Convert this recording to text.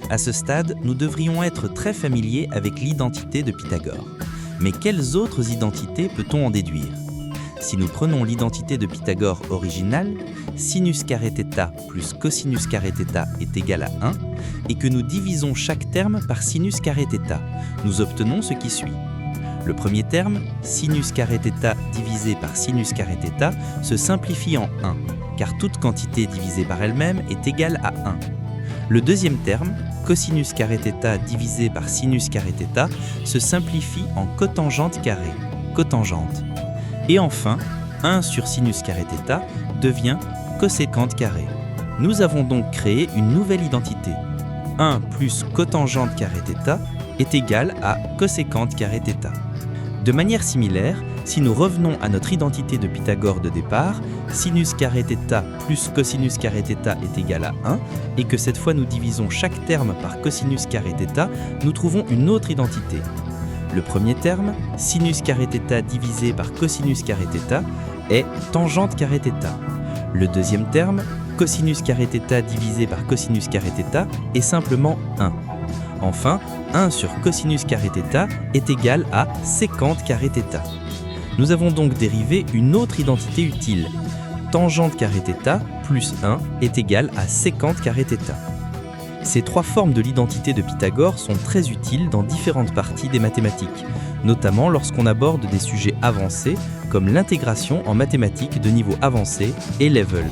À ce stade, nous devrions être très familiers avec l'identité de Pythagore. Mais quelles autres identités peut-on en déduire? Si nous prenons l'identité de Pythagore originale, sinus carré θ plus cosinus carré θ est égal à 1, et que nous divisons chaque terme par sinus carré θ, nous obtenons ce qui suit. Le premier terme, sinus carré θ divisé par sinus carré θ, se simplifie en 1, car toute quantité divisée par elle-même est égale à 1. Le deuxième terme, cosinus carré θ divisé par sinus carré θ, se simplifie en cotangente carrée, cotangente. Et enfin, 1 sur sinus carré θ devient coséquente carrée. Nous avons donc créé une nouvelle identité. 1 plus cotangente carré θ est égal à coséquente carré θ. De manière similaire, si nous revenons à notre identité de Pythagore de départ, sinus carré θ plus cosinus carré θ est égal à 1, et que cette fois nous divisons chaque terme par cosinus carré θ, nous trouvons une autre identité. Le premier terme, sinus carré θ divisé par cosinus carré θ, est tangente carré θ. Le deuxième terme, cosinus carré θ divisé par cosinus carré θ, est simplement 1. Enfin, 1 sur cosinus carré θ est égal à sécante carré θ. Nous avons donc dérivé une autre identité utile. Tangente carré θ plus 1 est égal à sécante carré θ. Ces trois formes de l'identité de Pythagore sont très utiles dans différentes parties des mathématiques, notamment lorsqu'on aborde des sujets avancés comme l'intégration en mathématiques de niveau avancé et level.